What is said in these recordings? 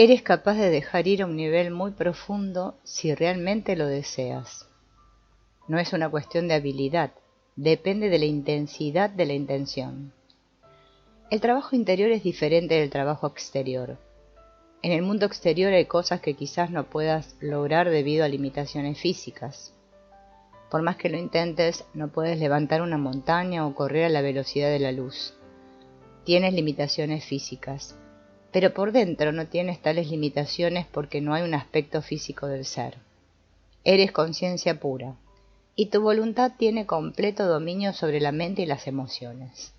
Eres capaz de dejar ir a un nivel muy profundo si realmente lo deseas. No es una cuestión de habilidad, depende de la intensidad de la intención. El trabajo interior es diferente del trabajo exterior. En el mundo exterior hay cosas que quizás no puedas lograr debido a limitaciones físicas. Por más que lo intentes, no puedes levantar una montaña o correr a la velocidad de la luz. Tienes limitaciones físicas, pero por dentro no tienes tales limitaciones porque no hay un aspecto físico del ser. Eres conciencia pura, y tu voluntad tiene completo dominio sobre la mente y las emociones.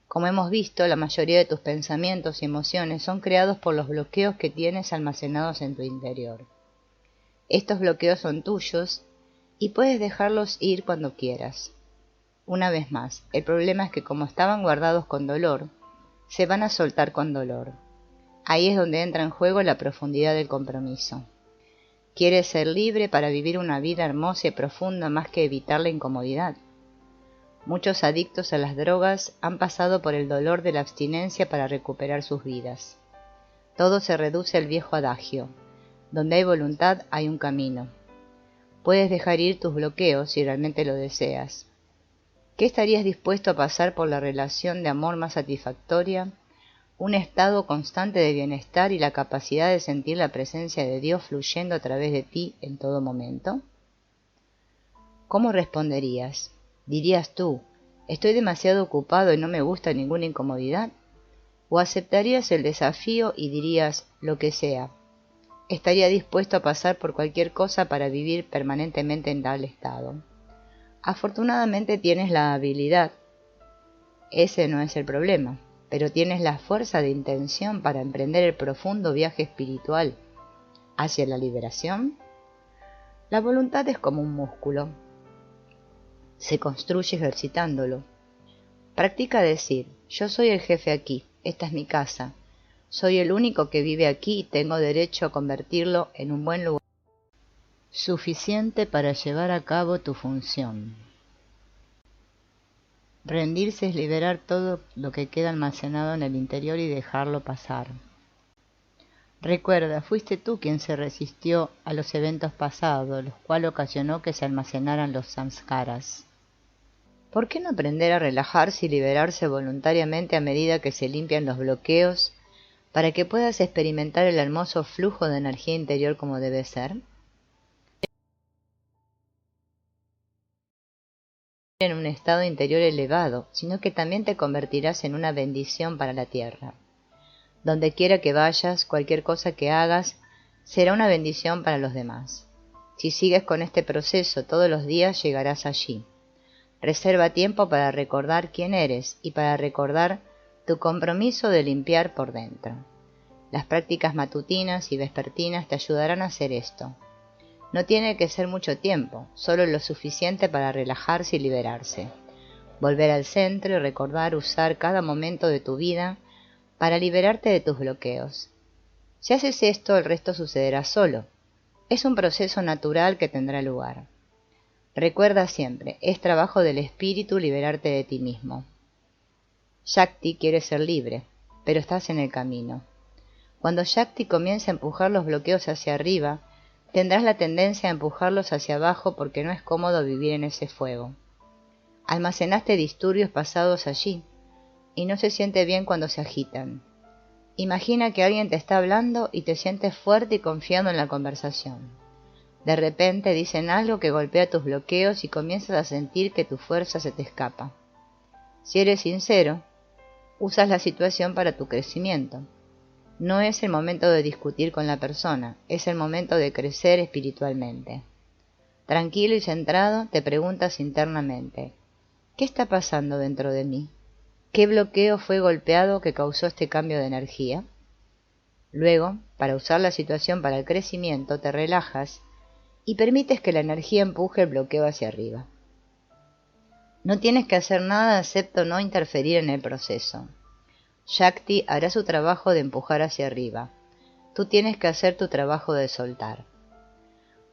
Como hemos visto, la mayoría de tus pensamientos y emociones son creados por los bloqueos que tienes almacenados en tu interior. Estos bloqueos son tuyos y puedes dejarlos ir cuando quieras. Una vez más, el problema es que como estaban guardados con dolor, se van a soltar con dolor. Ahí es donde entra en juego la profundidad del compromiso. Quieres ser libre para vivir una vida hermosa y profunda más que evitar la incomodidad. Muchos adictos a las drogas han pasado por el dolor de la abstinencia para recuperar sus vidas. Todo se reduce al viejo adagio: donde hay voluntad hay un camino. Puedes dejar ir tus bloqueos si realmente lo deseas. ¿Qué estarías dispuesto a pasar por la relación de amor más satisfactoria? Un estado constante de bienestar y la capacidad de sentir la presencia de Dios fluyendo a través de ti en todo momento. ¿Cómo responderías? ¿Dirías tú, estoy demasiado ocupado y no me gusta ninguna incomodidad? ¿O aceptarías el desafío y dirías, lo que sea? Estaría dispuesto a pasar por cualquier cosa para vivir permanentemente en tal estado. Afortunadamente tienes la habilidad. Ese no es el problema, pero tienes la fuerza de intención para emprender el profundo viaje espiritual hacia la liberación. La voluntad es como un músculo. Se construye ejercitándolo. Practica decir, yo soy el jefe aquí, esta es mi casa, soy el único que vive aquí y tengo derecho a convertirlo en un buen lugar suficiente para llevar a cabo tu función. Rendirse es liberar todo lo que queda almacenado en el interior y dejarlo pasar. Recuerda, fuiste tú quien se resistió a los eventos pasados, los cuales ocasionó que se almacenaran los samskaras. ¿Por qué no aprender a relajarse y liberarse voluntariamente a medida que se limpian los bloqueos para que puedas experimentar el hermoso flujo de energía interior como debe ser? En un estado interior elevado, sino que también te convertirás en una bendición para la tierra. Donde quiera que vayas, cualquier cosa que hagas, será una bendición para los demás. Si sigues con este proceso todos los días, llegarás allí. Reserva tiempo para recordar quién eres y para recordar tu compromiso de limpiar por dentro. Las prácticas matutinas y vespertinas te ayudarán a hacer esto. No tiene que ser mucho tiempo, solo lo suficiente para relajarse y liberarse. Volver al centro y recordar usar cada momento de tu vida para liberarte de tus bloqueos. Si haces esto, el resto sucederá solo. Es un proceso natural que tendrá lugar. Recuerda siempre, es trabajo del espíritu liberarte de ti mismo. Shakti quiere ser libre, pero estás en el camino. Cuando Shakti comience a empujar los bloqueos hacia arriba, tendrás la tendencia a empujarlos hacia abajo porque no es cómodo vivir en ese fuego. Almacenaste disturbios pasados allí, y no se siente bien cuando se agitan. Imagina que alguien te está hablando y te sientes fuerte y confiando en la conversación. De repente dicen algo que golpea tus bloqueos y comienzas a sentir que tu fuerza se te escapa. Si eres sincero, usas la situación para tu crecimiento. No es el momento de discutir con la persona, es el momento de crecer espiritualmente. Tranquilo y centrado, te preguntas internamente, ¿qué está pasando dentro de mí? ¿Qué bloqueo fue golpeado que causó este cambio de energía? Luego, para usar la situación para el crecimiento, te relajas y permites que la energía empuje el bloqueo hacia arriba. No tienes que hacer nada excepto no interferir en el proceso. Shakti hará su trabajo de empujar hacia arriba. Tú tienes que hacer tu trabajo de soltar.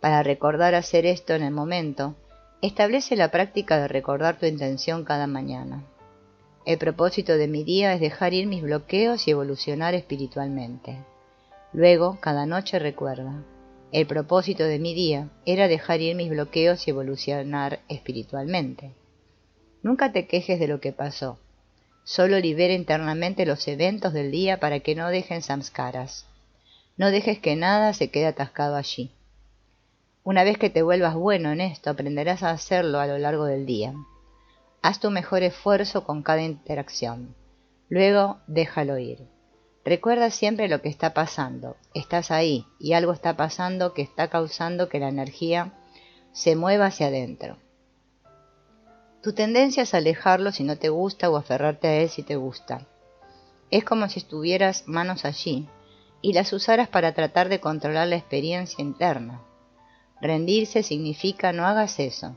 Para recordar hacer esto en el momento, establece la práctica de recordar tu intención cada mañana. El propósito de mi día es dejar ir mis bloqueos y evolucionar espiritualmente. Luego, cada noche recuerda: el propósito de mi día era dejar ir mis bloqueos y evolucionar espiritualmente. Nunca te quejes de lo que pasó. Solo libera internamente los eventos del día para que no dejen samskaras. No dejes que nada se quede atascado allí. Una vez que te vuelvas bueno en esto, aprenderás a hacerlo a lo largo del día. Haz tu mejor esfuerzo con cada interacción. Luego, déjalo ir. Recuerda siempre lo que está pasando. Estás ahí y algo está pasando que está causando que la energía se mueva hacia adentro. Tu tendencia es alejarlo si no te gusta o aferrarte a él si te gusta. Es como si estuvieras manos allí y las usaras para tratar de controlar la experiencia interna. Rendirse significa no hagas eso.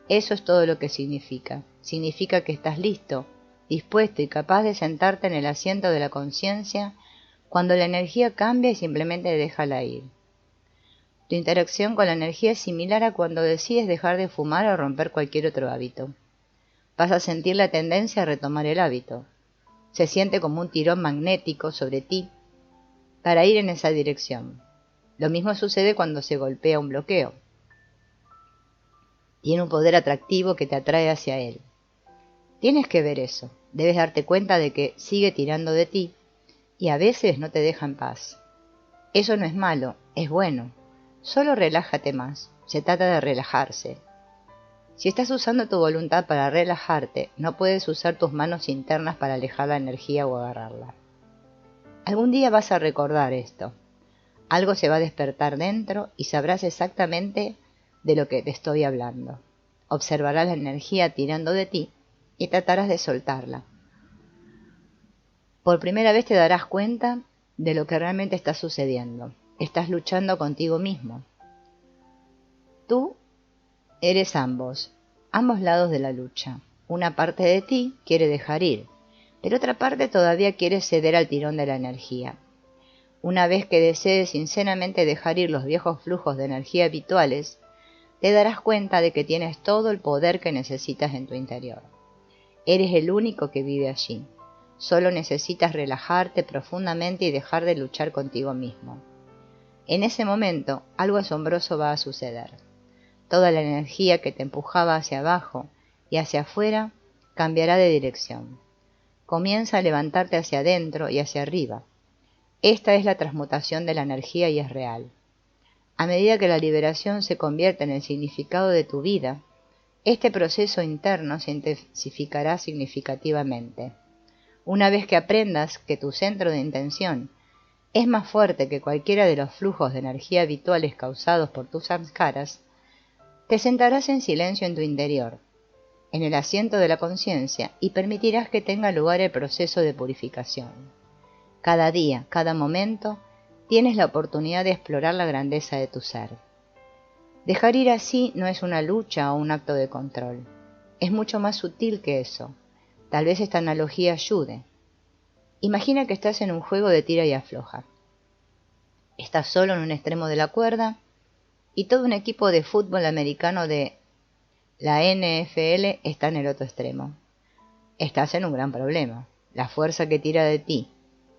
Eso es todo lo que significa. Significa que estás listo, dispuesto y capaz de sentarte en el asiento de la conciencia cuando la energía cambia y simplemente déjala ir. Tu interacción con la energía es similar a cuando decides dejar de fumar o romper cualquier otro hábito. Vas a sentir la tendencia a retomar el hábito. Se siente como un tirón magnético sobre ti para ir en esa dirección. Lo mismo sucede cuando se golpea un bloqueo. Tiene un poder atractivo que te atrae hacia él. Tienes que ver eso. Debes darte cuenta de que sigue tirando de ti y a veces no te deja en paz. Eso no es malo, es bueno. Solo relájate más. Se trata de relajarse. Si estás usando tu voluntad para relajarte, no puedes usar tus manos internas para alejar la energía o agarrarla. Algún día vas a recordar esto. Algo se va a despertar dentro y sabrás exactamente de lo que te estoy hablando. Observarás la energía tirando de ti y tratarás de soltarla. Por primera vez te darás cuenta de lo que realmente está sucediendo. Estás luchando contigo mismo. Tú eres ambos lados de la lucha. Una parte de ti quiere dejar ir, pero otra parte todavía quiere ceder al tirón de la energía. Una vez que desees sinceramente dejar ir los viejos flujos de energía habituales, te darás cuenta de que tienes todo el poder que necesitas en tu interior. Eres el único que vive allí. Solo necesitas relajarte profundamente y dejar de luchar contigo mismo. En ese momento, algo asombroso va a suceder. Toda la energía que te empujaba hacia abajo y hacia afuera cambiará de dirección. Comienza a levantarte hacia adentro y hacia arriba. Esta es la transmutación de la energía y es real. A medida que la liberación se convierte en el significado de tu vida, este proceso interno se intensificará significativamente. Una vez que aprendas que tu centro de intención es más fuerte que cualquiera de los flujos de energía habituales causados por tus samskaras, te sentarás en silencio en tu interior, en el asiento de la conciencia, y permitirás que tenga lugar el proceso de purificación. Cada día, cada momento, tienes la oportunidad de explorar la grandeza de tu ser. Dejar ir así no es una lucha o un acto de control. Es mucho más sutil que eso. Tal vez esta analogía ayude. Imagina que estás en un juego de tira y afloja. Estás solo en un extremo de la cuerda y todo un equipo de fútbol americano de la NFL está en el otro extremo. Estás en un gran problema. La fuerza que tira de ti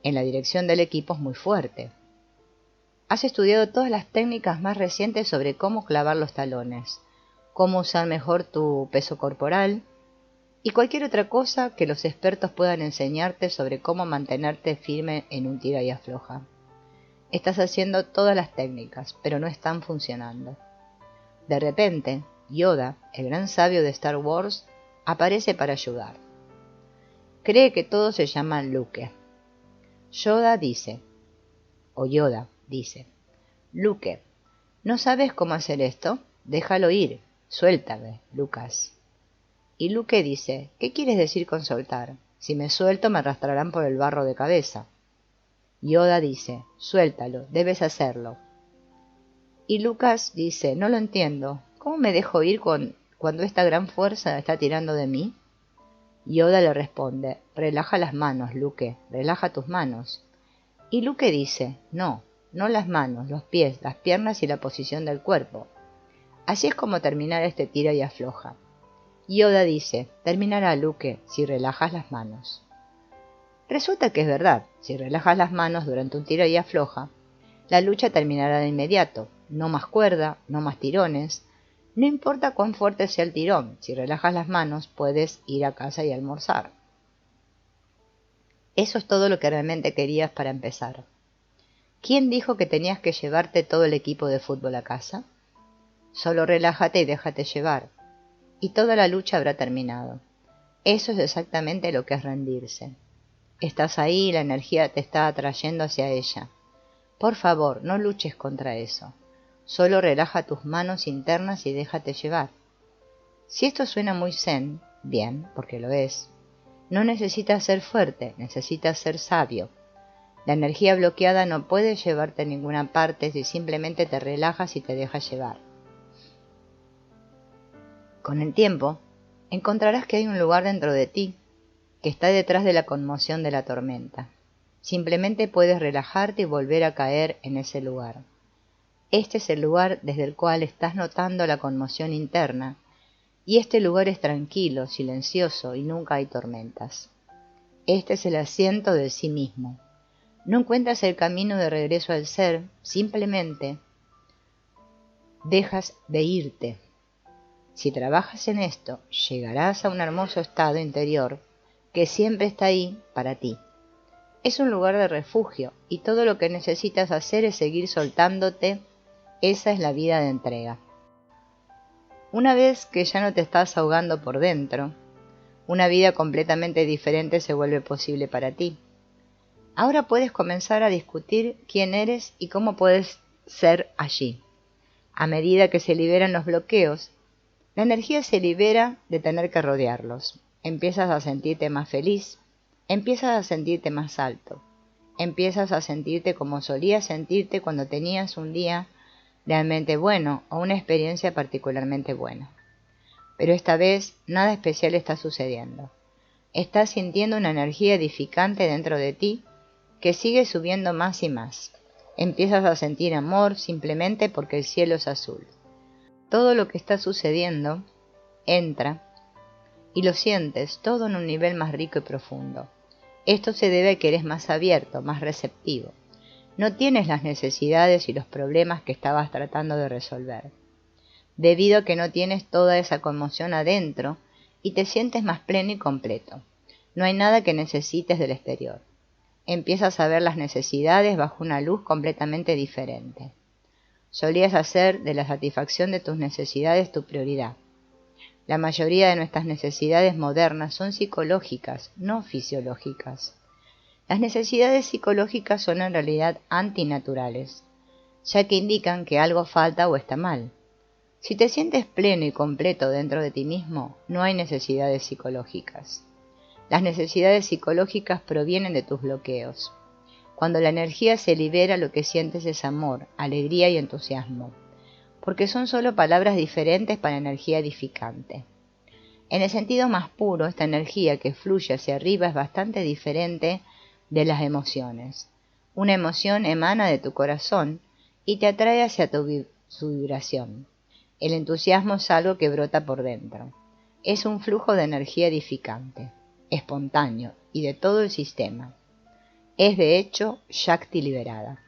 en la dirección del equipo es muy fuerte. Has estudiado todas las técnicas más recientes sobre cómo clavar los talones, cómo usar mejor tu peso corporal y cualquier otra cosa que los expertos puedan enseñarte sobre cómo mantenerte firme en un tira y afloja. Estás haciendo todas las técnicas, pero no están funcionando. De repente, Yoda, el gran sabio de Star Wars, aparece para ayudar. Cree que todos se llaman Luke. Yoda dice, Luke, ¿no sabes cómo hacer esto? Déjalo ir, suéltame, Lucas. Y Luke dice, ¿qué quieres decir con soltar? Si me suelto me arrastrarán por el barro de cabeza. Yoda dice, suéltalo, debes hacerlo. Y Lucas dice, no lo entiendo, ¿cómo me dejo ir cuando esta gran fuerza está tirando de mí? Yoda le responde, relaja las manos, Luke, relaja tus manos. Y Luke dice, no las manos, los pies, las piernas y la posición del cuerpo. Así es como terminar este tira y afloja. Yoda dice, terminará, Luke, si relajas las manos. Resulta que es verdad, si relajas las manos durante un tira y afloja, La lucha terminará de inmediato. No más cuerda, no más tirones. No importa cuán fuerte sea el tirón, si relajas las manos puedes ir a casa y almorzar. Eso es todo lo que realmente querías para empezar. ¿Quién dijo que tenías que llevarte todo el equipo de fútbol a casa? Solo relájate y déjate llevar, y toda la lucha habrá terminado. Eso es exactamente lo que es rendirse. Estás ahí y la energía te está atrayendo hacia ella. Por favor, no luches contra eso. Solo relaja tus manos internas y déjate llevar. Si esto suena muy zen, bien, porque lo es. No necesitas ser fuerte, necesitas ser sabio. La energía bloqueada no puede llevarte a ninguna parte si simplemente te relajas y te dejas llevar. Con el tiempo, encontrarás que hay un lugar dentro de ti que está detrás de la conmoción de la tormenta. Simplemente puedes relajarte y volver a caer en ese lugar. Este es el lugar desde el cual estás notando la conmoción interna, y este lugar es tranquilo, silencioso y nunca hay tormentas. Este es el asiento del sí mismo. No encuentras el camino de regreso al ser, simplemente dejas de irte. Si trabajas en esto, llegarás a un hermoso estado interior que siempre está ahí para ti. Es un lugar de refugio y todo lo que necesitas hacer es seguir soltándote. Esa es la vida de entrega. Una vez que ya no te estás ahogando por dentro, una vida completamente diferente se vuelve posible para ti. Ahora puedes comenzar a discutir quién eres y cómo puedes ser allí. A medida que se liberan los bloqueos, la energía se libera de tener que rodearlos. Empiezas a sentirte más feliz, empiezas a sentirte más alto, empiezas a sentirte como solías sentirte cuando tenías un día realmente bueno o una experiencia particularmente buena. Pero esta vez nada especial está sucediendo. Estás sintiendo una energía edificante dentro de ti que sigue subiendo más y más. Empiezas a sentir amor simplemente porque el cielo es azul. Todo lo que está sucediendo entra y lo sientes todo en un nivel más rico y profundo. Esto se debe a que eres más abierto, más receptivo. No tienes las necesidades y los problemas que estabas tratando de resolver, debido a que no tienes toda esa conmoción adentro y te sientes más pleno y completo. No hay nada que necesites del exterior. Empiezas a ver las necesidades bajo una luz completamente diferente. Solías hacer de la satisfacción de tus necesidades tu prioridad. La mayoría de nuestras necesidades modernas son psicológicas, no fisiológicas. Las necesidades psicológicas son en realidad antinaturales, ya que indican que algo falta o está mal. Si te sientes pleno y completo dentro de ti mismo, no hay necesidades psicológicas. Las necesidades psicológicas provienen de tus bloqueos. Cuando la energía se libera, lo que sientes es amor, alegría y entusiasmo, porque son solo palabras diferentes para energía edificante. En el sentido más puro, esta energía que fluye hacia arriba es bastante diferente de las emociones. Una emoción emana de tu corazón y te atrae hacia su vibración. El entusiasmo es algo que brota por dentro. Es un flujo de energía edificante, espontáneo y de todo el sistema. Es de hecho Shakti liberada.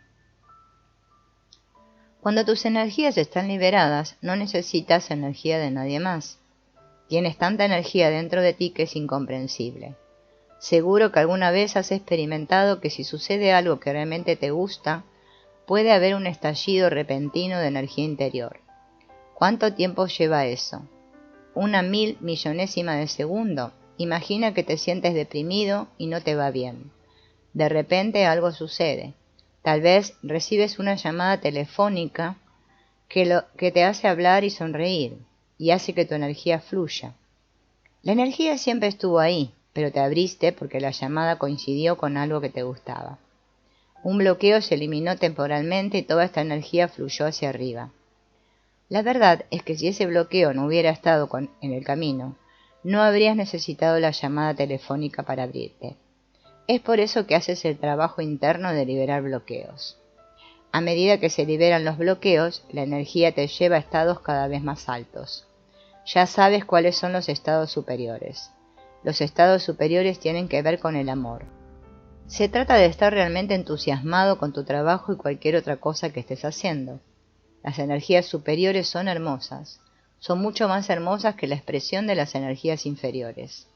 Cuando tus energías están liberadas, no necesitas energía de nadie más. Tienes tanta energía dentro de ti que es incomprensible. Seguro que alguna vez has experimentado que si sucede algo que realmente te gusta, puede haber un estallido repentino de energía interior. ¿Cuánto tiempo lleva eso? ¿Una 1000 millonésima de segundo? Imagina que te sientes deprimido y no te va bien. De repente algo sucede. Tal vez recibes una llamada telefónica que te hace hablar y sonreír, y hace que tu energía fluya. La energía siempre estuvo ahí, pero te abriste porque la llamada coincidió con algo que te gustaba. Un bloqueo se eliminó temporalmente y toda esta energía fluyó hacia arriba. La verdad es que si ese bloqueo no hubiera estado en el camino, no habrías necesitado la llamada telefónica para abrirte. Es por eso que haces el trabajo interno de liberar bloqueos. A medida que se liberan los bloqueos, la energía te lleva a estados cada vez más altos. Ya sabes cuáles son los estados superiores. Los estados superiores tienen que ver con el amor. Se trata de estar realmente entusiasmado con tu trabajo y cualquier otra cosa que estés haciendo. Las energías superiores son hermosas, son mucho más hermosas que la expresión de las energías inferiores.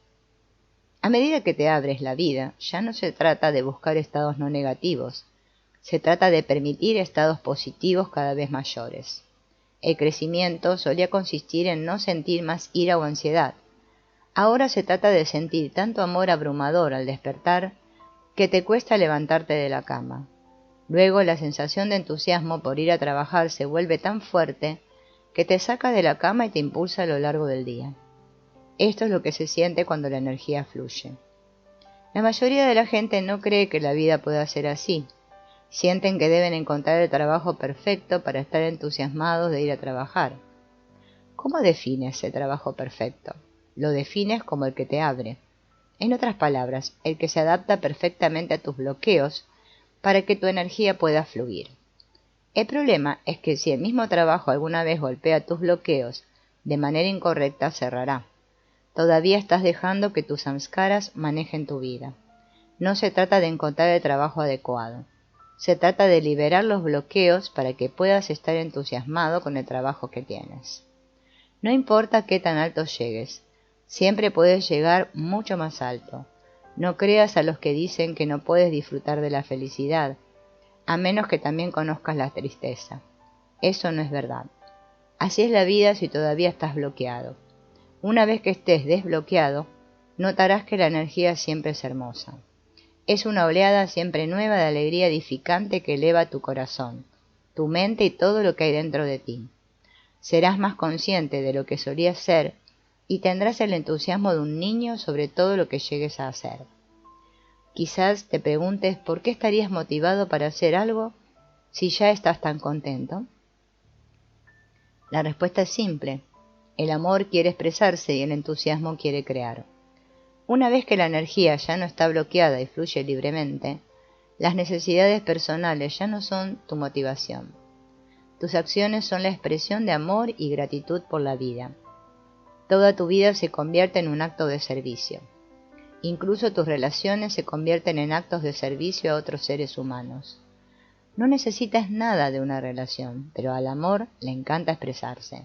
A medida que te abres la vida, ya no se trata de buscar estados no negativos, se trata de permitir estados positivos cada vez mayores. El crecimiento solía consistir en no sentir más ira o ansiedad. Ahora se trata de sentir tanto amor abrumador al despertar que te cuesta levantarte de la cama. Luego la sensación de entusiasmo por ir a trabajar se vuelve tan fuerte que te saca de la cama y te impulsa a lo largo del día. Esto es lo que se siente cuando la energía fluye. La mayoría de la gente no cree que la vida pueda ser así. Sienten que deben encontrar el trabajo perfecto para estar entusiasmados de ir a trabajar. ¿Cómo defines el trabajo perfecto? Lo defines como el que te abre. En otras palabras, el que se adapta perfectamente a tus bloqueos para que tu energía pueda fluir. El problema es que si el mismo trabajo alguna vez golpea tus bloqueos de manera incorrecta, cerrará. Todavía estás dejando que tus samskaras manejen tu vida. No se trata de encontrar el trabajo adecuado. Se trata de liberar los bloqueos para que puedas estar entusiasmado con el trabajo que tienes. No importa qué tan alto llegues, siempre puedes llegar mucho más alto. No creas a los que dicen que no puedes disfrutar de la felicidad, a menos que también conozcas la tristeza. Eso no es verdad. Así es la vida si todavía estás bloqueado. Una vez que estés desbloqueado, notarás que la energía siempre es hermosa. Es una oleada siempre nueva de alegría edificante que eleva tu corazón, tu mente y todo lo que hay dentro de ti. Serás más consciente de lo que solías ser y tendrás el entusiasmo de un niño sobre todo lo que llegues a hacer. Quizás te preguntes por qué estarías motivado para hacer algo si ya estás tan contento. La respuesta es simple. El amor quiere expresarse y el entusiasmo quiere crear. Una vez que la energía ya no está bloqueada y fluye libremente, las necesidades personales ya no son tu motivación. Tus acciones son la expresión de amor y gratitud por la vida. Toda tu vida se convierte en un acto de servicio. Incluso tus relaciones se convierten en actos de servicio a otros seres humanos. No necesitas nada de una relación, pero al amor le encanta expresarse.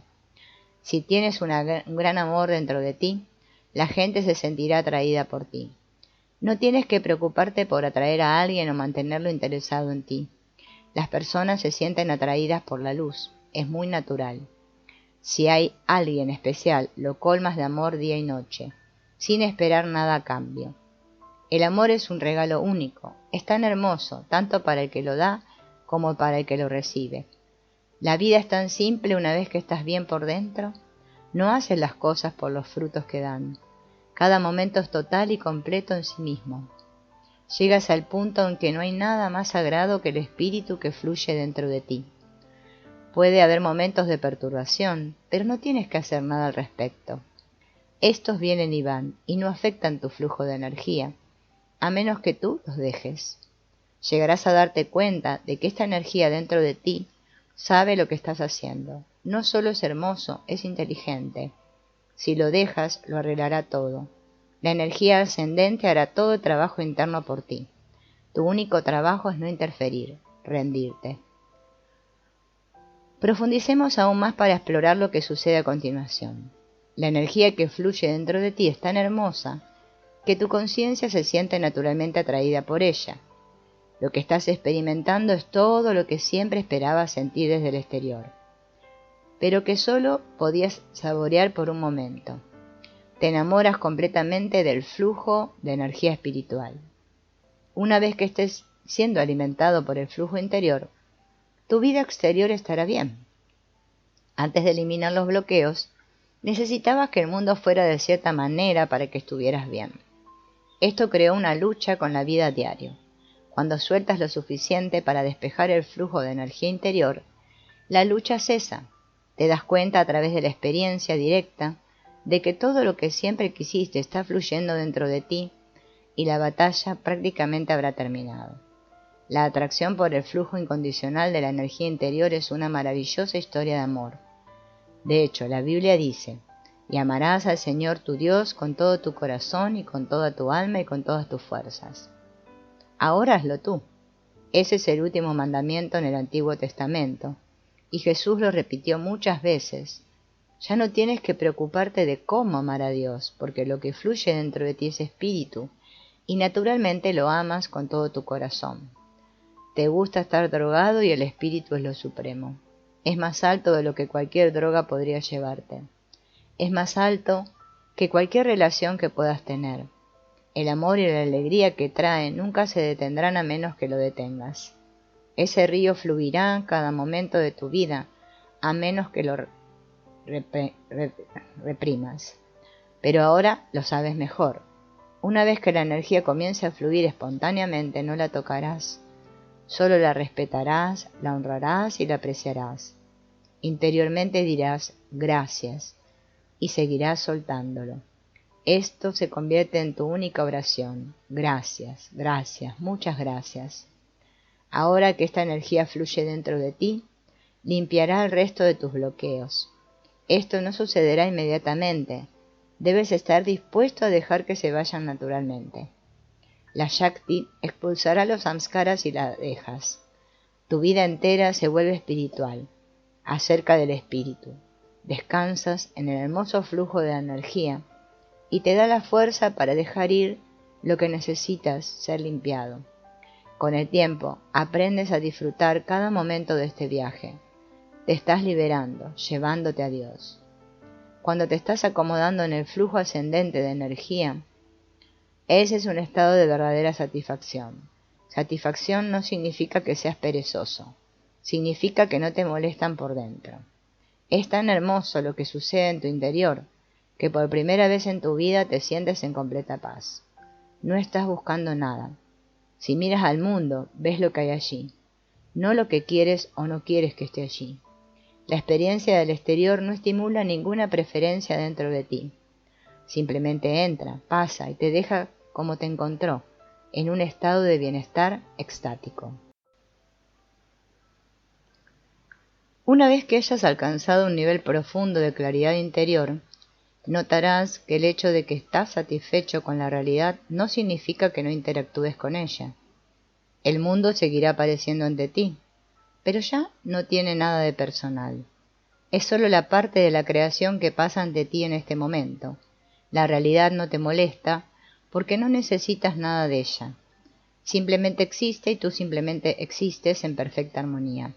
Si tienes un gran amor dentro de ti, la gente se sentirá atraída por ti. No tienes que preocuparte por atraer a alguien o mantenerlo interesado en ti. Las personas se sienten atraídas por la luz, es muy natural. Si hay alguien especial, lo colmas de amor día y noche, sin esperar nada a cambio. El amor es un regalo único, es tan hermoso, tanto para el que lo da como para el que lo recibe. La vida es tan simple una vez que estás bien por dentro. No haces las cosas por los frutos que dan. Cada momento es total y completo en sí mismo. Llegas al punto en que no hay nada más sagrado que el espíritu que fluye dentro de ti. Puede haber momentos de perturbación, pero no tienes que hacer nada al respecto. Estos vienen y van, y no afectan tu flujo de energía, a menos que tú los dejes. Llegarás a darte cuenta de que esta energía dentro de ti sabe lo que estás haciendo. No solo es hermoso, es inteligente. Si lo dejas, lo arreglará todo. La energía ascendente hará todo el trabajo interno por ti. Tu único trabajo es no interferir, rendirte. Profundicemos aún más para explorar lo que sucede a continuación. La energía que fluye dentro de ti es tan hermosa que tu conciencia se siente naturalmente atraída por ella. Lo que estás experimentando es todo lo que siempre esperabas sentir desde el exterior, pero que solo podías saborear por un momento. Te enamoras completamente del flujo de energía espiritual. Una vez que estés siendo alimentado por el flujo interior, tu vida exterior estará bien. Antes de eliminar los bloqueos, necesitabas que el mundo fuera de cierta manera para que estuvieras bien. Esto creó una lucha con la vida a diario. Cuando sueltas lo suficiente para despejar el flujo de energía interior, la lucha cesa. Te das cuenta a través de la experiencia directa de que todo lo que siempre quisiste está fluyendo dentro de ti y la batalla prácticamente habrá terminado. La atracción por el flujo incondicional de la energía interior es una maravillosa historia de amor. De hecho, la Biblia dice: y amarás al Señor tu Dios con todo tu corazón y con toda tu alma y con todas tus fuerzas. Ahora hazlo tú. Ese es el último mandamiento en el Antiguo Testamento, y Jesús lo repitió muchas veces. Ya no tienes que preocuparte de cómo amar a Dios, porque lo que fluye dentro de ti es espíritu, y naturalmente lo amas con todo tu corazón. Te gusta estar drogado y el espíritu es lo supremo. Es más alto de lo que cualquier droga podría llevarte. Es más alto que cualquier relación que puedas tener. El amor y la alegría que trae nunca se detendrán a menos que lo detengas. Ese río fluirá cada momento de tu vida, a menos que lo reprimas. Pero ahora lo sabes mejor. Una vez que la energía comience a fluir espontáneamente, no la tocarás. Solo la respetarás, la honrarás y la apreciarás. Interiormente dirás gracias y seguirás soltándolo. Esto se convierte en tu única oración. Gracias, gracias, muchas gracias. Ahora que esta energía fluye dentro de ti, limpiará el resto de tus bloqueos. Esto no sucederá inmediatamente. Debes estar dispuesto a dejar que se vayan naturalmente. La Shakti expulsará los samskaras y la dejas. Tu vida entera se vuelve espiritual, acerca del espíritu. Descansas en el hermoso flujo de la energía y te da la fuerza para dejar ir lo que necesitas ser limpiado. Con el tiempo, aprendes a disfrutar cada momento de este viaje. Te estás liberando, llevándote a Dios. Cuando te estás acomodando en el flujo ascendente de energía, ese es un estado de verdadera satisfacción. Satisfacción no significa que seas perezoso, significa que no te molestan por dentro. Es tan hermoso lo que sucede en tu interior, que por primera vez en tu vida te sientes en completa paz. No estás buscando nada. Si miras al mundo, ves lo que hay allí, no lo que quieres o no quieres que esté allí. La experiencia del exterior no estimula ninguna preferencia dentro de ti. Simplemente entra, pasa y te deja como te encontró, en un estado de bienestar extático. Una vez que hayas alcanzado un nivel profundo de claridad interior, notarás que el hecho de que estás satisfecho con la realidad no significa que no interactúes con ella. El mundo seguirá apareciendo ante ti, pero ya no tiene nada de personal. Es solo la parte de la creación que pasa ante ti en este momento. La realidad no te molesta porque no necesitas nada de ella. Simplemente existe y tú simplemente existes en perfecta armonía.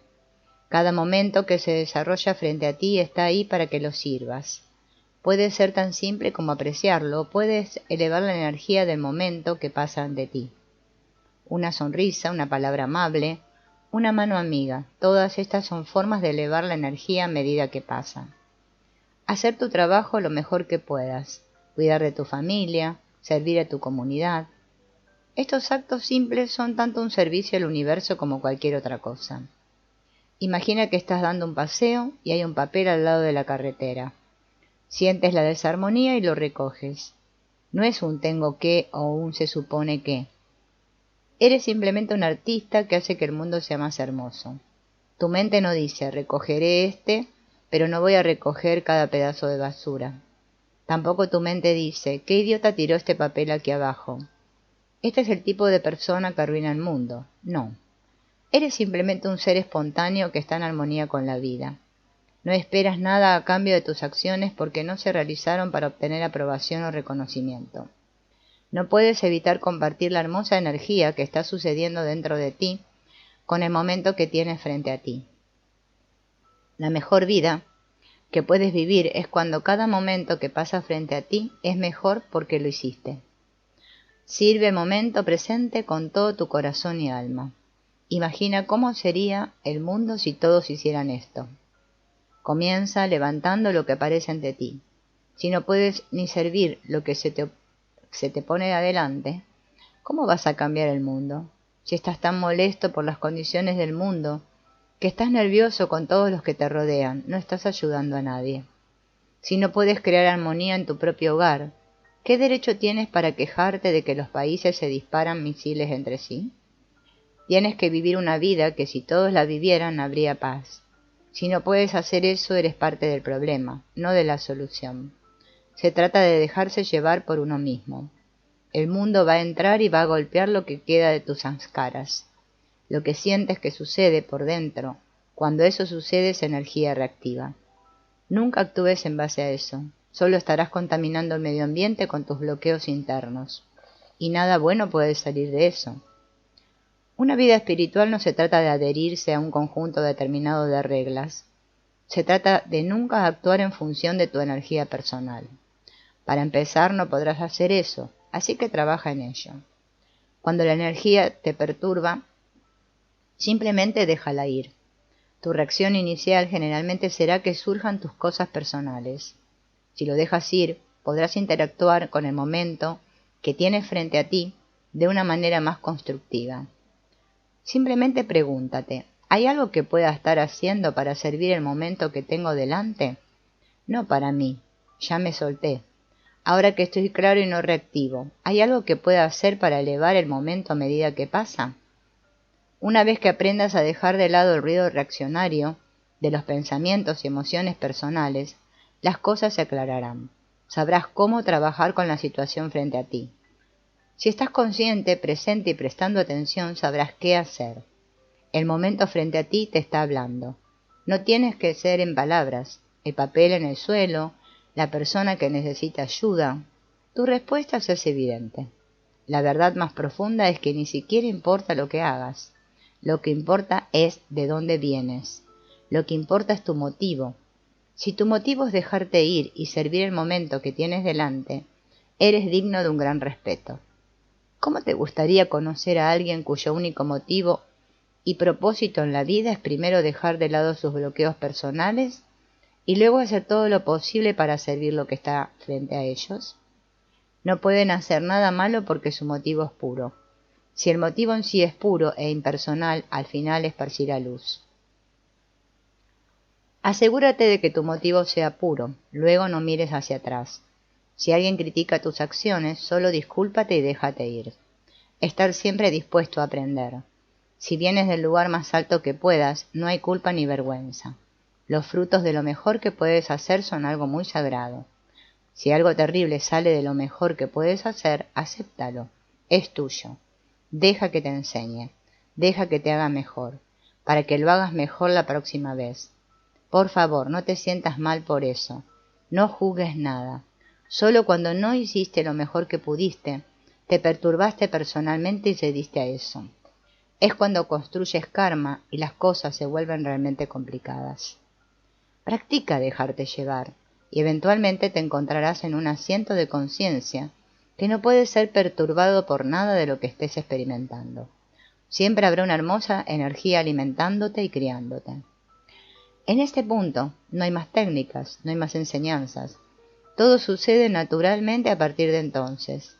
Cada momento que se desarrolla frente a ti está ahí para que lo sirvas. Puede ser tan simple como apreciarlo, o puedes elevar la energía del momento que pasa ante ti. Una sonrisa, una palabra amable, una mano amiga, todas estas son formas de elevar la energía a medida que pasa. Hacer tu trabajo lo mejor que puedas, cuidar de tu familia, servir a tu comunidad. Estos actos simples son tanto un servicio al universo como cualquier otra cosa. Imagina que estás dando un paseo y hay un papel al lado de la carretera. Sientes la desarmonía y lo recoges. No es un tengo que o un se supone que. Eres simplemente un artista que hace que el mundo sea más hermoso. Tu mente no dice recogeré este, pero no voy a recoger cada pedazo de basura. Tampoco tu mente dice qué idiota tiró este papel aquí abajo. Este es el tipo de persona que arruina el mundo. No. Eres simplemente un ser espontáneo que está en armonía con la vida. No esperas nada a cambio de tus acciones porque no se realizaron para obtener aprobación o reconocimiento. No puedes evitar compartir la hermosa energía que está sucediendo dentro de ti con el momento que tienes frente a ti. La mejor vida que puedes vivir es cuando cada momento que pasa frente a ti es mejor porque lo hiciste. Sirve el momento presente con todo tu corazón y alma. Imagina cómo sería el mundo si todos hicieran esto. Comienza levantando lo que aparece ante ti. Si no puedes ni servir lo que se te pone adelante, ¿cómo vas a cambiar el mundo? Si estás tan molesto por las condiciones del mundo, que estás nervioso con todos los que te rodean, no estás ayudando a nadie. Si no puedes crear armonía en tu propio hogar, ¿qué derecho tienes para quejarte de que los países se disparan misiles entre sí? Tienes que vivir una vida que si todos la vivieran habría paz. Si no puedes hacer eso, eres parte del problema, no de la solución. Se trata de dejarse llevar por uno mismo. El mundo va a entrar y va a golpear lo que queda de tus samskaras. Lo que sientes que sucede por dentro, cuando eso sucede es energía reactiva. Nunca actúes en base a eso. Solo estarás contaminando el medio ambiente con tus bloqueos internos. Y nada bueno puede salir de eso. Una vida espiritual no se trata de adherirse a un conjunto determinado de reglas. Se trata de nunca actuar en función de tu energía personal. Para empezar, no podrás hacer eso, así que trabaja en ello. Cuando la energía te perturba, simplemente déjala ir. Tu reacción inicial generalmente será que surjan tus cosas personales. Si lo dejas ir, podrás interactuar con el momento que tienes frente a ti de una manera más constructiva. Simplemente pregúntate, ¿hay algo que pueda estar haciendo para servir el momento que tengo delante? No para mí, ya me solté. Ahora que estoy claro y no reactivo, ¿hay algo que pueda hacer para elevar el momento a medida que pasa? Una vez que aprendas a dejar de lado el ruido reaccionario de los pensamientos y emociones personales, las cosas se aclararán. Sabrás cómo trabajar con la situación frente a ti. Si estás consciente, presente y prestando atención, sabrás qué hacer. El momento frente a ti te está hablando. No tienes que ser en palabras, el papel en el suelo, la persona que necesita ayuda. Tu respuesta se hace evidente. La verdad más profunda es que ni siquiera importa lo que hagas. Lo que importa es de dónde vienes. Lo que importa es tu motivo. Si tu motivo es dejarte ir y servir el momento que tienes delante, eres digno de un gran respeto. ¿Cómo te gustaría conocer a alguien cuyo único motivo y propósito en la vida es primero dejar de lado sus bloqueos personales y luego hacer todo lo posible para servir lo que está frente a ellos? No pueden hacer nada malo porque su motivo es puro. Si el motivo en sí es puro e impersonal, al final esparcirá luz. Asegúrate de que tu motivo sea puro, luego no mires hacia atrás. Si alguien critica tus acciones, solo discúlpate y déjate ir. Estar siempre dispuesto a aprender. Si vienes del lugar más alto que puedas, no hay culpa ni vergüenza. Los frutos de lo mejor que puedes hacer son algo muy sagrado. Si algo terrible sale de lo mejor que puedes hacer, acéptalo. Es tuyo. Deja que te enseñe. Deja que te haga mejor, para que lo hagas mejor la próxima vez. Por favor, no te sientas mal por eso. No juzgues nada. Solo cuando no hiciste lo mejor que pudiste, te perturbaste personalmente y cediste a eso. Es cuando construyes karma y las cosas se vuelven realmente complicadas. Practica dejarte llevar y eventualmente te encontrarás en un asiento de conciencia que no puede ser perturbado por nada de lo que estés experimentando. Siempre habrá una hermosa energía alimentándote y criándote. En este punto no hay más técnicas, no hay más enseñanzas. Todo sucede naturalmente a partir de entonces.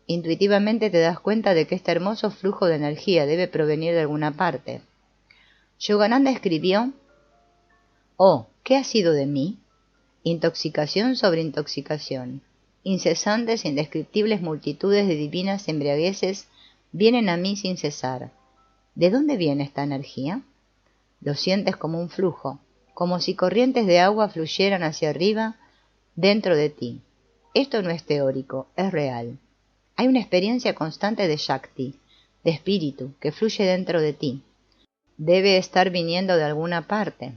Intuitivamente te das cuenta de que este hermoso flujo de energía debe provenir de alguna parte. Yogananda escribió: «Oh, ¿qué ha sido de mí? Intoxicación sobre intoxicación. Incesantes e indescriptibles multitudes de divinas embriagueces vienen a mí sin cesar. ¿De dónde viene esta energía? Lo sientes como un flujo, como si corrientes de agua fluyeran hacia arriba dentro de ti. Esto no es teórico, es real. Hay una experiencia constante de Shakti, de espíritu, que fluye dentro de ti. Debe estar viniendo de alguna parte.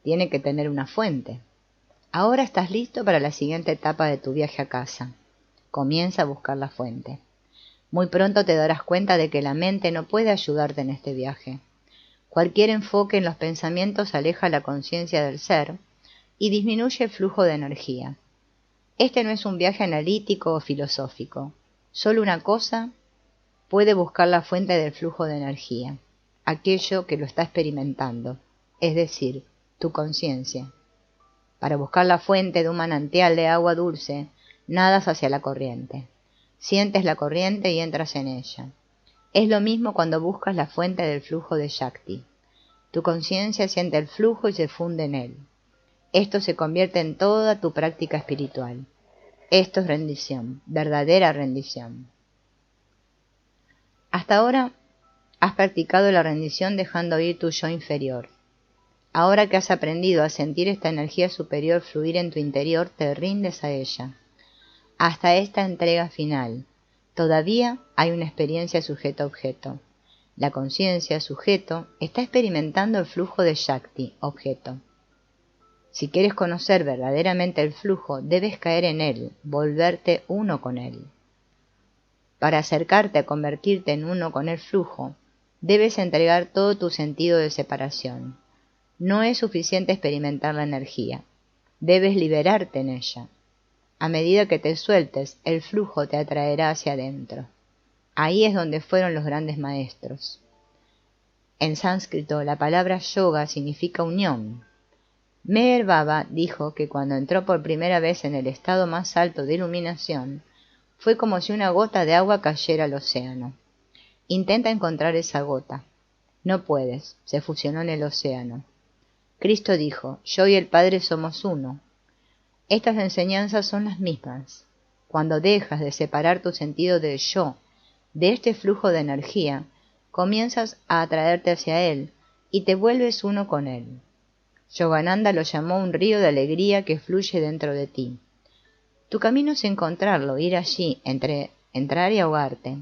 Tiene que tener una fuente. Ahora estás listo para la siguiente etapa de tu viaje a casa. Comienza a buscar la fuente. Muy pronto te darás cuenta de que la mente no puede ayudarte en este viaje. Cualquier enfoque en los pensamientos aleja la conciencia del ser y disminuye el flujo de energía. Este no es un viaje analítico o filosófico. Solo una cosa puede buscar la fuente del flujo de energía, aquello que lo está experimentando, es decir, tu conciencia. Para buscar la fuente de un manantial de agua dulce, nadas hacia la corriente. Sientes la corriente y entras en ella. Es lo mismo cuando buscas la fuente del flujo de Shakti. Tu conciencia siente el flujo y se funde en él. Esto se convierte en toda tu práctica espiritual. Esto es rendición, verdadera rendición. Hasta ahora has practicado la rendición dejando ir tu yo inferior. Ahora que has aprendido a sentir esta energía superior fluir en tu interior, te rindes a ella. hasta esta entrega final. Todavía hay una experiencia sujeto-objeto. La conciencia, sujeto, está experimentando el flujo de Shakti, objeto. Si quieres conocer verdaderamente el flujo, debes caer en él, volverte uno con él. Para acercarte a convertirte en uno con el flujo, debes entregar todo tu sentido de separación. No es suficiente experimentar la energía, debes liberarte en ella. A medida que te sueltes, el flujo te atraerá hacia adentro. Ahí es donde fueron los grandes maestros. En sánscrito, la palabra yoga significa unión. Meher Baba dijo que cuando entró por primera vez en el estado más alto de iluminación, fue como si una gota de agua cayera al océano. Intenta encontrar esa gota. No puedes, se fusionó en el océano. Cristo dijo, yo y el Padre somos uno. Estas enseñanzas son las mismas. Cuando dejas de separar tu sentido de yo, de este flujo de energía, comienzas a atraerte hacia él y te vuelves uno con él. Yogananda lo llamó un río de alegría que fluye dentro de ti. Tu camino es encontrarlo, ir allí, entrar y ahogarte.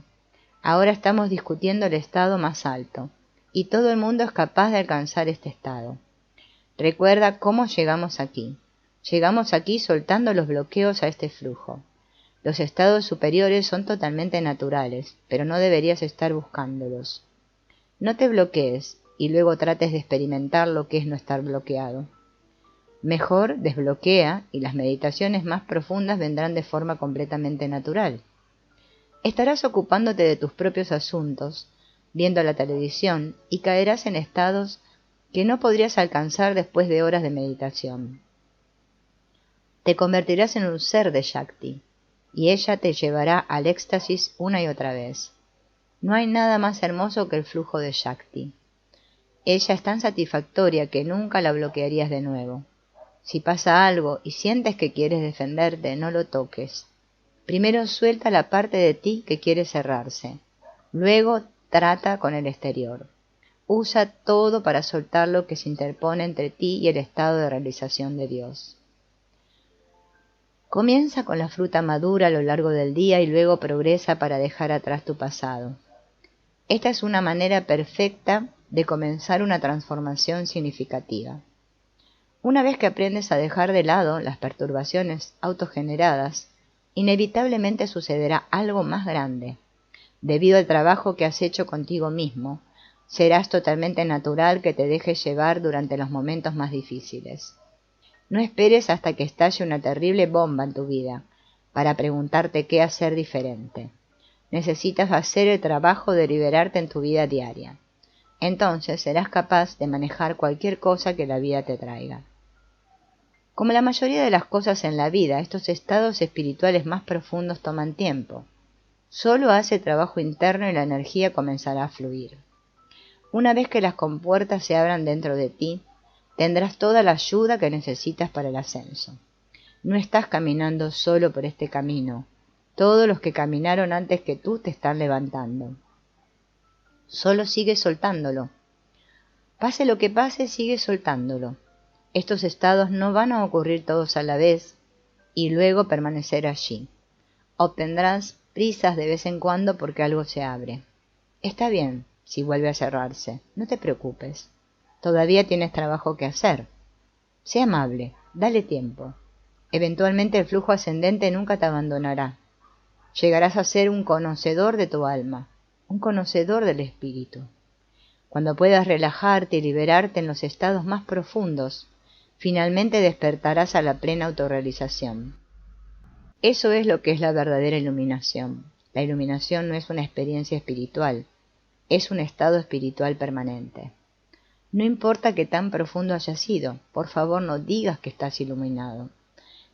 Ahora estamos discutiendo el estado más alto, y todo el mundo es capaz de alcanzar este estado. Recuerda cómo llegamos aquí. Llegamos aquí soltando los bloqueos a este flujo. Los estados superiores son totalmente naturales, pero no deberías estar buscándolos. No te bloquees y luego trates de experimentar lo que es no estar bloqueado. Mejor desbloquea y las meditaciones más profundas vendrán de forma completamente natural. Estarás ocupándote de tus propios asuntos, viendo la televisión y caerás en estados que no podrías alcanzar después de horas de meditación. Te convertirás en un ser de Shakti y ella te llevará al éxtasis una y otra vez. No hay nada más hermoso que el flujo de Shakti. Ella es tan satisfactoria que nunca la bloquearías de nuevo. Si pasa algo y sientes que quieres defenderte, no lo toques. Primero suelta la parte de ti que quiere cerrarse. Luego trata con el exterior. Usa todo para soltar lo que se interpone entre ti y el estado de realización de Dios. Comienza con la fruta madura a lo largo del día y luego progresa para dejar atrás tu pasado. Esta es una manera perfecta de comenzar una transformación significativa. Una vez que aprendes a dejar de lado las perturbaciones autogeneradas, inevitablemente sucederá algo más grande. Debido al trabajo que has hecho contigo mismo, serás totalmente natural que te dejes llevar durante los momentos más difíciles. No esperes hasta que estalle una terrible bomba en tu vida para preguntarte qué hacer diferente. Necesitas hacer el trabajo de liberarte en tu vida diaria. Entonces serás capaz de manejar cualquier cosa que la vida te traiga. Como la mayoría de las cosas en la vida, estos estados espirituales más profundos toman tiempo. Solo hace trabajo interno y la energía comenzará a fluir. Una vez que las compuertas se abran dentro de ti, tendrás toda la ayuda que necesitas para el ascenso. No estás caminando solo por este camino. Todos los que caminaron antes que tú te están levantando. Solo sigue soltándolo. Pase lo que pase, sigue soltándolo. Estos estados no van a ocurrir todos a la vez y luego permanecer allí. Obtendrás prisas de vez en cuando porque algo se abre. Está bien si vuelve a cerrarse, no te preocupes. Todavía tienes trabajo que hacer. Sé amable, dale tiempo. Eventualmente el flujo ascendente nunca te abandonará. Llegarás a ser un conocedor de tu alma, un conocedor del espíritu. Cuando puedas relajarte y liberarte en los estados más profundos, finalmente despertarás a la plena autorrealización. Eso es lo que es la verdadera iluminación. La iluminación no es una experiencia espiritual, es un estado espiritual permanente. No importa qué tan profundo haya sido, por favor no digas que estás iluminado.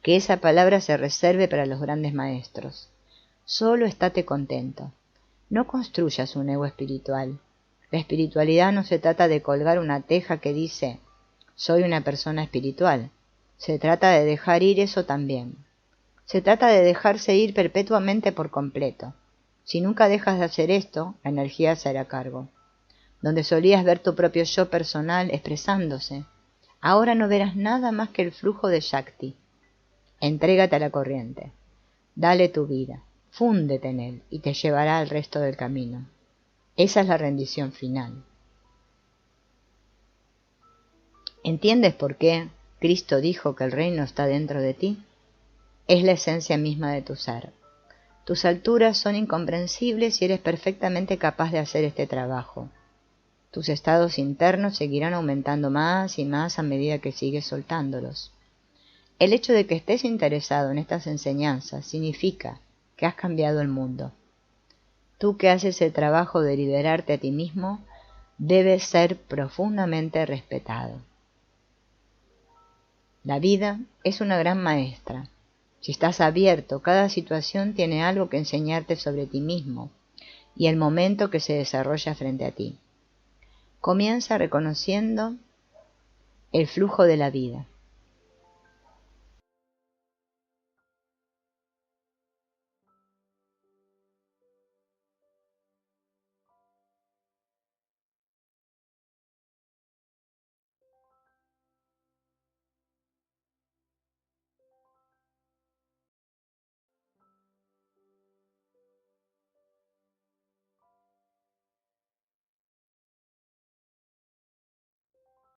Que esa palabra se reserve para los grandes maestros. Solo estate contento. No construyas un ego espiritual. La espiritualidad no se trata de colgar una teja que dice «soy una persona espiritual». Se trata de dejar ir eso también. Se trata de dejarse ir perpetuamente por completo. Si nunca dejas de hacer esto, la energía se hará cargo. Donde solías ver tu propio yo personal expresándose, ahora no verás nada más que el flujo de Shakti. Entrégate a la corriente. Dale tu vida, fúndete en él y te llevará al resto del camino. Esa es la rendición final. ¿Entiendes por qué Cristo dijo que el reino está dentro de ti? Es la esencia misma de tu ser. Tus alturas son incomprensibles y eres perfectamente capaz de hacer este trabajo. Tus estados internos seguirán aumentando más y más a medida que sigues soltándolos. El hecho de que estés interesado en estas enseñanzas significa que has cambiado el mundo. Tú que haces el trabajo de liberarte a ti mismo, debes ser profundamente respetado. La vida es una gran maestra. Si estás abierto, cada situación tiene algo que enseñarte sobre ti mismo y el momento que se desarrolla frente a ti. Comienza reconociendo el flujo de la vida.